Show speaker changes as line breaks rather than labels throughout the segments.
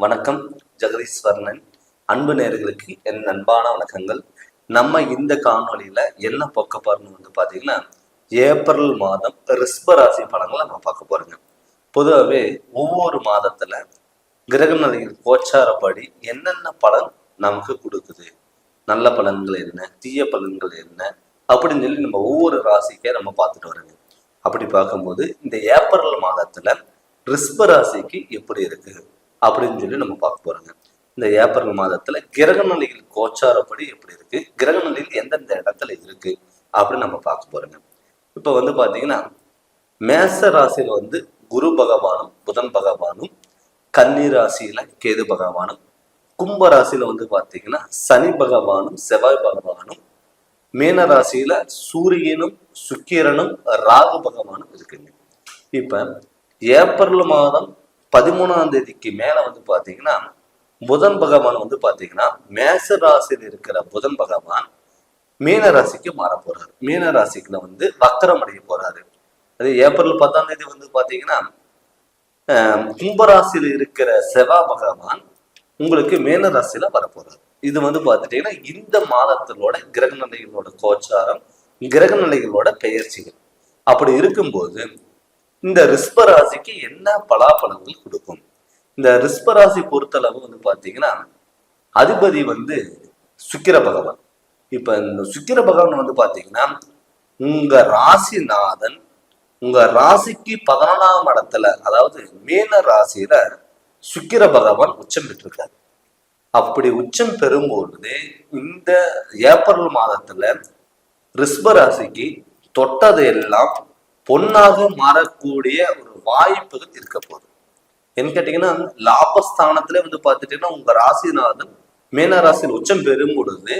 வணக்கம். ஜெகதீஸ்வரன். அன்பு நேயர்களுக்கு என் அன்பான வணக்கங்கள். நம்ம இந்த காணொலியில என்ன பார்க்க போறோம்னு பாத்தீங்கன்னா, ஏப்ரல் மாதம் ரிஷப ராசி பலன்களை நம்ம பார்க்க போறோங்க. பொதுவாகவே ஒவ்வொரு மாதத்துல கிரக நிலையில் கோச்சாரப்படி என்னென்ன பலன் நமக்கு கொடுக்குது, நல்ல பலன்கள் என்ன, தீய பலன்கள் என்ன அப்படின்னு சொல்லி நம்ம ஒவ்வொரு ராசிக்கே நம்ம பார்த்துட்டு வரோங்க. அப்படி பார்க்கும்போது இந்த ஏப்ரல் மாதத்துல ரிஷப ராசிக்கு எப்படி இருக்கு அப்படின்னு சொல்லி நம்ம பார்க்க போறோங்க. இந்த ஏப்ரல் மாதத்துல கிரக நிலையில் கோச்சாரப்படி எப்படி இருக்கு, கிரக நிலையில் எந்தெந்த இடத்துல இருக்கு அப்படின்னு நம்ம பார்க்க போறோங்க. இப்ப பாத்தீங்கன்னா மேச ராசியில குரு பகவானும் புதன் பகவானும், கன்னி ராசியில கேது பகவானும், கும்ப ராசியில பாத்தீங்கன்னா சனி பகவானும் செவ்வாய் பகவானும், மீன ராசியில சூரியனும் சுக்கிரனும் ராகு பகவானும் இருக்குங்க. இப்ப ஏப்ரல் மாதம் 13ஆம் தேதிக்கு மேல பாத்தீங்கன்னா புதன் பகவான் பாத்தீங்கன்னா மேச ராசியில் இருக்கிற புதன் பகவான் மீன ராசிக்கு மாற போறாரு. மீன ராசிக்குள்ள வக்கரம் அடைய போறாரு. அது ஏப்ரல் 10ஆம் தேதி பாத்தீங்கன்னா கும்பராசியில் இருக்கிற செவ்வாய் பகவான் உங்களுக்கு மீன ராசியில வரப்போறாரு. இது பாத்துட்டீங்கன்னா இந்த மாதத்திலோட கிரக நிலைகளோட கோச்சாரம், கிரக நிலைகளோட பெயர்ச்சிகள். அப்படி இருக்கும்போது இந்த ரிஷப ராசிக்கு என்ன பலாபலங்கள் கொடுக்கும்? இந்த ரிஷப ராசி பொறுத்தளவு பாத்தீங்கன்னா அதிபதி சுக்கிர பகவான். இப்ப இந்த சுக்கிர பகவான் பாத்தீங்கன்னா உங்க ராசிநாதன் உங்க ராசிக்கு 11ஆம் இடத்துல, அதாவது மீன ராசியில சுக்கிர பகவான் உச்சம் பெற்றிருக்காரு. அப்படி உச்சம் பெறும்பொழுது இந்த ஏப்ரல் மாதத்துல ரிஷப ராசிக்கு தொட்டதையெல்லாம் பொன்னாக மாறக்கூடிய ஒரு வாய்ப்புகள் இருக்க போகுது. என்ன கேட்டீங்கன்னா லாபஸ்தானத்துல பாத்துட்டீங்கன்னா உங்க ராசிநாதன் மீன ராசியில் உச்சம் பெறும் பொழுது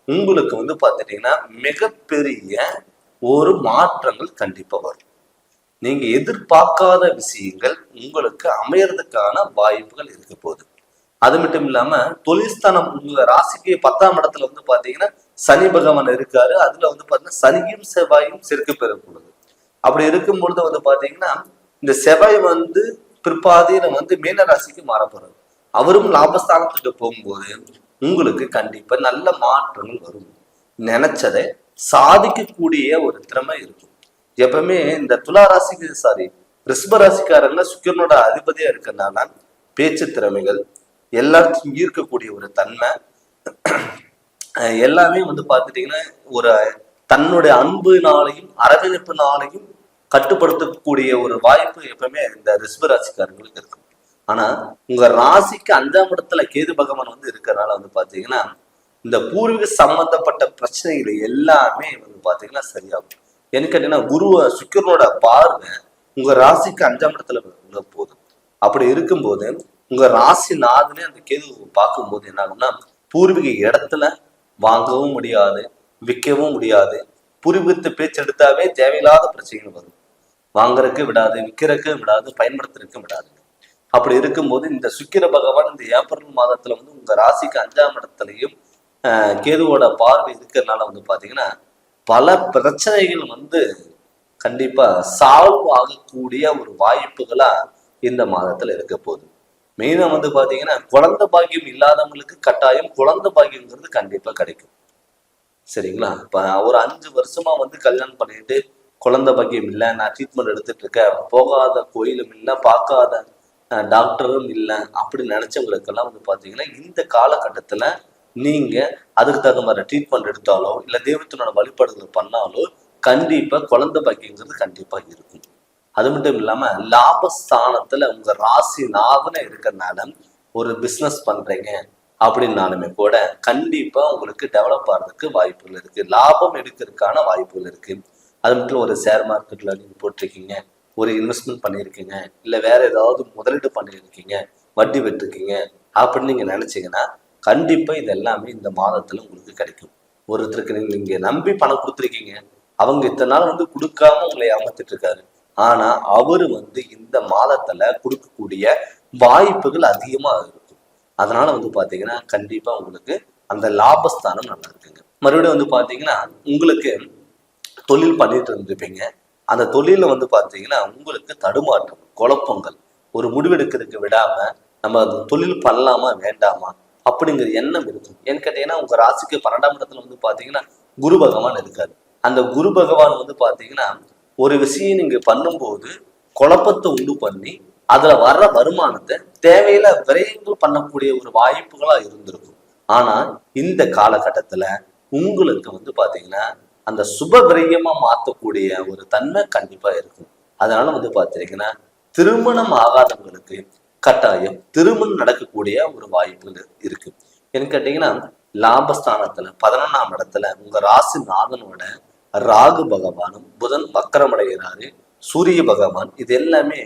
உங்களுக்கு பாத்துட்டீங்கன்னா மிகப்பெரிய ஒரு மாற்றங்கள் கண்டிப்பா வரும். நீங்க எதிர்பார்க்காத விஷயங்கள் உங்களுக்கு அமையறதுக்கான வாய்ப்புகள் இருக்க போகுது. அது மட்டும் இல்லாம தொழில்ஸ்தானம் உங்க ராசிக்கு 10ஆம் இடத்துல பாத்தீங்கன்னா சனி பகவான் இருக்காரு. அதுல பாத்தீங்கன்னா சனியும் செவ்வாயும் செருக்கு பெறப்படுது. அப்படி இருக்கும் பொழுது பாத்தீங்கன்னா இந்த செவ்வாய் பிற்பாதியில மீன ராசிக்கு மாற போறாரு. அவரும் லாபஸ்தானத்துக்கு போகும்போது உங்களுக்கு கண்டிப்பா நல்ல மாற்றங்கள் வரும். நினைச்சதை சாதிக்கக்கூடிய ஒரு திறமை இருக்கும். எப்பவுமே இந்த துலா ராசிக்கு ரிஷப ராசிக்காரங்க சுக்கிரனோட அதிபதியா இருக்கிறதுனால பேச்சு திறமைகள், எல்லாத்தையும் ஈர்க்கக்கூடிய ஒரு தன்மை, எல்லாமே பாத்துட்டீங்கன்னா ஒரு தன்னுடைய அன்புனாலையும் அரவணைப்புனாலையும் கட்டுப்படுத்தக்கூடிய ஒரு வாய்ப்பு எப்பவுமே இந்த ரிஷப ராசிக்காரங்களுக்கு இருக்கும். ஆனா உங்க ராசிக்கு 5ஆம் இடத்துல கேது பகவான் இருக்கிறதுனால பாத்தீங்கன்னா இந்த பூர்வீக சம்பந்தப்பட்ட பிரச்சனைகள் எல்லாமே பாத்தீங்கன்னா சரியாகும். என்ன கேட்டீங்கன்னா சுக்கிரனோட பார்வை உங்க ராசிக்கு 5ஆம் இடத்துல போதும். அப்படி இருக்கும்போது உங்க ராசி நாதனே அந்த கேது பார்க்கும்போது என்ன ஆகும்னா பூர்வீக இடத்துல வாங்கவும் முடியாது, விற்கவும் முடியாது. பூர்வீகத்தை பேச்சு எடுத்தாவே தேவையில்லாத பிரச்சனைகள் வரும். வாங்குறதுக்கு விடாது, விற்கிறதுக்கு விடாது, பயன்படுத்துறதுக்கு விடாது. அப்படி இருக்கும்போது இந்த சுக்கிர பகவான் இந்த ஏப்ரல் மாதத்துல உங்க ராசிக்கு 5ஆம் இடத்துலயும் கேதுவோட பார்வை இருக்கிறதுனால பாத்தீங்கன்னா பல பிரச்சனைகள் கண்டிப்பா சால்வ் ஆகக்கூடிய ஒரு வாய்ப்புகளா இந்த மாதத்துல இருக்க போகுது. மெயினா பாத்தீங்கன்னா குழந்தை பாக்கியம் இல்லாதவங்களுக்கு கட்டாயம் குழந்தை பாக்கியம்ங்கிறது கண்டிப்பா கிடைக்கும். சரிங்களா? இப்ப ஒரு 5 வருஷமா கல்யாணம் பண்ணிட்டு குழந்தை பாக்கியம் இல்லை, நான் ட்ரீட்மெண்ட் எடுத்துட்டு இருக்கேன், போகாத கோயிலும் இல்லை, பார்க்காத டாக்டரும் இல்லை அப்படி நினைச்சவங்களுக்கெல்லாம் பாத்தீங்கன்னா இந்த காலகட்டத்துல நீங்க அதுக்கு தகுந்த மாதிரி ட்ரீட்மெண்ட் எடுத்தாலோ இல்ல தெய்வத்தினோட வழிபாடுகள் பண்ணாலோ கண்டிப்பா குழந்தை பாக்கியங்கிறது கண்டிப்பா இருக்கும். அது மட்டும் இல்லாம லாபஸ்தானத்துல உங்க ராசி நாதன இருக்கிறதுனால ஒரு பிசினஸ் பண்றீங்க அப்படின்னாலுமே கூட கண்டிப்பா உங்களுக்கு டெவலப் ஆகிறதுக்கு வாய்ப்புகள் இருக்கு, லாபம் எடுக்கிறதுக்கான வாய்ப்புகள் இருக்கு. அது மட்டும் ஒரு ஷேர் மார்க்கெட்ல நீங்க போட்டிருக்கீங்க, ஒரு இன்வெஸ்ட்மெண்ட் பண்ணியிருக்கீங்க, இல்ல வேற ஏதாவது முதலீடு பண்ணியிருக்கீங்க, வட்டி விட்டுருக்கீங்க அப்படின்னு நீங்க நினைச்சீங்கன்னா கண்டிப்பா இது எல்லாமே இந்த மாதத்துல உங்களுக்கு கிடைக்கும். ஒருத்தருக்கு நீங்க நம்பி பணம் கொடுத்துருக்கீங்க, அவங்க இத்தனை நாள் கொடுக்காம உங்களை ஏமாத்திட்டு இருக்காரு. ஆனா அவரு இந்த மாதத்துல கொடுக்கக்கூடிய வாய்ப்புகள் அதிகமா இருக்கும். அதனால பாத்தீங்கன்னா கண்டிப்பா உங்களுக்கு அந்த லாபஸ்தானம் நல்லா இருக்குங்க. மறுபடியும் பாத்தீங்கன்னா உங்களுக்கு தொழில் பண்ணிட்டு இருந்திருப்பீங்க, அந்த தொழில பாத்தீங்கன்னா உங்களுக்கு தடுமாற்றம், குழப்பங்கள், ஒரு முடிவெடுக்கிறதுக்கு விடாம நம்ம அது தொழில் பண்ணலாமா வேண்டாமா அப்படிங்கிற எண்ணம் இருக்கும். ஏன்னு கேட்டீங்கன்னா உங்க ராசிக்கு 12ஆம் இடத்துல வந்து பாத்தீங்கன்னா குரு பகவான் இருக்காரு. அந்த குரு பகவான் வந்து பாத்தீங்கன்னா ஒரு விஷயம் நீங்க பண்ணும்போது குழப்பத்தை உண்டு பண்ணி அதுல வர்ற வருமானத்தை தேவையில்ல விரயங்கள் பண்ணக்கூடிய ஒரு வாய்ப்புகளா இருந்திருக்கும். ஆனா இந்த காலகட்டத்துல உங்களுக்கு வந்து பாத்தீங்கன்னா அந்த சுப விரயமா மாத்தக்கூடிய ஒரு தன்மை கண்டிப்பா இருக்கும். அதனால வந்து பாத்தீங்கன்னா திருமணம் ஆகாதவங்களுக்கு கட்டாயம் திருமணம் நடக்கக்கூடிய ஒரு வாய்ப்புகள் இருக்கு. என்ன கேட்டீங்கன்னா லாபஸ்தானத்துல 11ஆம் இடத்துல உங்க ராசி நாதனோட ராகு பகவானும் புதன் வக்கரமடைகிறாரு, சூரிய பகவான் இது எல்லாமே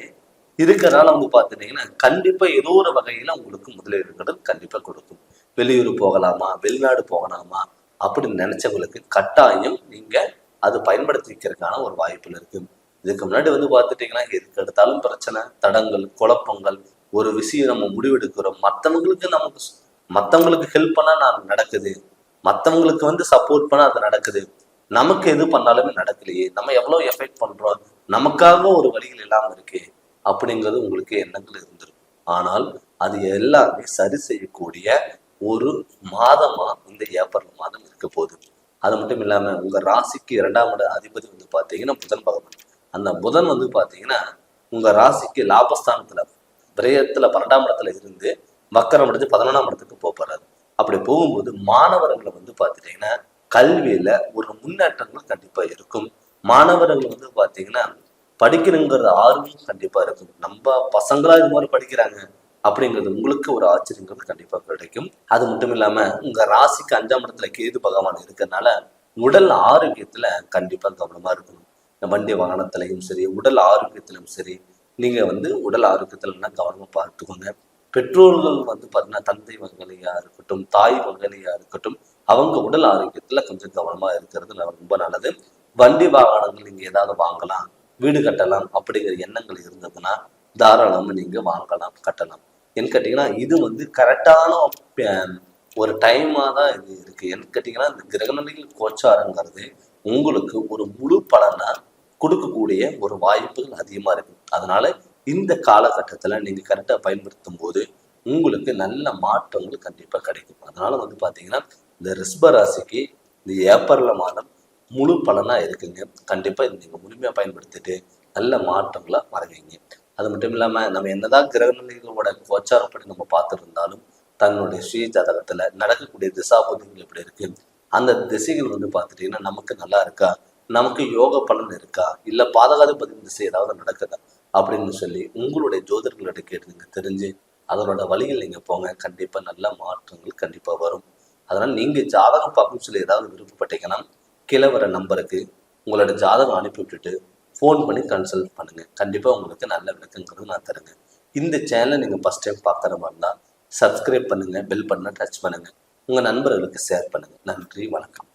இருக்கிறனால வந்து பாத்துட்டீங்கன்னா கண்டிப்பா ஏதோ ஒரு வகையில உங்களுக்கு முதலீடுகள் கண்டிப்பா கொடுக்கும். வெளியூர் போகலாமா, வெளிநாடு போகலாமா அப்படின்னு நினைச்சவங்களுக்கு கட்டாயம் நீங்க அது பயன்படுத்திக்கிறதுக்கான ஒரு வாய்ப்புகள் இருக்கு. இதுக்கு முன்னாடி வந்து பாத்துட்டீங்கன்னா எதுக்கு எடுத்தாலும் பிரச்சனை, தடங்கள், குழப்பங்கள், ஒரு விஷயம் நம்ம முடிவெடுக்கிறோம் மத்தவங்களுக்கு ஹெல்ப் பண்ணா நான் நடக்குது, மத்தவங்களுக்கு வந்து சப்போர்ட் பண்ணா அது நடக்குது, நமக்கு எது பண்ணாலுமே நடக்கலையே, நம்ம எவ்வளவு எஃபெக்ட் பண்றோம், நமக்காக ஒரு வழிகள் இல்லாம இருக்கு அப்படிங்கிறது உங்களுக்கு எண்ணங்கள் இருந்திருக்கும். ஆனால் அது எல்லாமே சரி செய்யக்கூடிய ஒரு மாதமா இந்த ஏப்ரல் மாதம் இருக்க போகுது. அது மட்டும் இல்லாம உங்க ராசிக்கு 2ஆம் இட அதிபதி வந்து பாத்தீங்கன்னா புதன் பகவான். அந்த புதன் வந்து பாத்தீங்கன்னா உங்க ராசிக்கு லாபஸ்தானத்துல விரயத்துல 12ஆம் இடத்துல இருந்து வக்கரம் அடைஞ்சு 11ஆம் இடத்துக்கு போறாரு. அப்படி போகும்போது மாணவர்களை வந்து பாத்துட்டீங்கன்னா கல்வியில ஒரு முன்னேற்றங்கள் கண்டிப்பா இருக்கும். மாணவர்கள் வந்து பாத்தீங்கன்னா படிக்கணுங்கிறது ஆர்வம் கண்டிப்பா இருக்கும். நம்ம பசங்களா இது மாதிரி படிக்கிறாங்க அப்படிங்கிறது உங்களுக்கு ஒரு ஆச்சரியங்கள் கண்டிப்பா கிடைக்கும். அது மட்டும் இல்லாம உங்க ராசிக்கு 5ஆம் இடத்துல கேது பகவான் இருக்கிறதுனால உடல் ஆரோக்கியத்துல கண்டிப்பா கவனமா இருக்கணும். வண்டி வாகனத்திலையும் சரி, உடல் ஆரோக்கியத்திலும் சரி, நீங்க வந்து உடல் ஆரோக்கியத்துல கவனமா பார்த்துக்கோங்க. பெற்றோர்கள் வந்து பாத்தீங்கன்னா தந்தை வகையிலையா இருக்கட்டும், தாய் வகையிலையா இருக்கட்டும், அவங்க உடல் ஆரோக்கியத்துல கொஞ்சம் கவனமா இருக்கிறது ரொம்ப நல்லது. வண்டி வாகனங்கள் நீங்க ஏதாவது வாங்கலாம், வீடு கட்டலாம் அப்படிங்கிற எண்ணங்கள் இருந்ததுன்னா தாராளமா நீங்க வாங்கலாம், கட்டலாம். ஏன்னு கேட்டீங்கன்னா இது வந்து கரெக்டான ஒரு டைமா தான் இது இருக்கு. ஏன்னு கேட்டீங்கன்னா இந்த கிரகநிலைகள் கோச்சாரங்கிறது உங்களுக்கு ஒரு முழு பலனா கொடுக்கக்கூடிய ஒரு வாய்ப்புகள் அதிகமா இருக்கு. அதனால இந்த காலகட்டத்துல நீங்க கரெக்டா பயன்படுத்தும் போது உங்களுக்கு நல்ல மாற்றங்கள் கண்டிப்பா கிடைக்கும். அதனால வந்து பாத்தீங்கன்னா இந்த ரிஷப ராசிக்கு இந்த ஏப்ரல் மாதம் முழு பலனா இருக்குங்க. கண்டிப்பா இதை நீங்க முழுமையா பயன்படுத்திட்டு நல்ல மாற்றங்களா மறவீங்க. அது மட்டும் இல்லாம நம்ம என்னதான் கிரகநிலைகளோட கோச்சாரப்படி நம்ம பார்த்துருந்தாலும் தன்னுடைய சுய ஜாதகத்துல நடக்கக்கூடிய திசாபுதிகள் எப்படி இருக்கு, அந்த திசைகள் வந்து பார்த்துட்டீங்கன்னா நமக்கு நல்லா இருக்கா, நமக்கு யோக பலன் இருக்கா, இல்ல பாதகாதிபதி திசை ஏதாவது நடக்குதா அப்படின்னு சொல்லி உங்களுடைய ஜோதிடர்களிட்ட கேட்டு நீங்க தெரிஞ்சு அதனோட வழிகள் நீங்க போங்க. கண்டிப்பா நல்ல மாற்றங்கள் கண்டிப்பா வரும். அதனால நீங்க ஜாதகம் பார்க்கணும்னு சொல்லி ஏதாவது விருப்பப்பட்டீங்கன்னா கீழே வர நம்பருக்கு உங்களோட ஜாதகம் அனுப்பி விட்டுட்டு ஃபோன் பண்ணி கன்சல்ட் பண்ணுங்க. கண்டிப்பா உங்களுக்கு நல்ல விளக்கங்கிறது நான் தருங்க. இந்த சேனலை நீங்க ஃபர்ஸ்ட் டைம் பார்க்குற மாதிரி இருந்தா சப்ஸ்கிரைப் பண்ணுங்க, பெல் பட்டனை டச் பண்ணுங்க, உங்க நண்பர்களுக்கு ஷேர் பண்ணுங்க. நன்றி, வணக்கம்.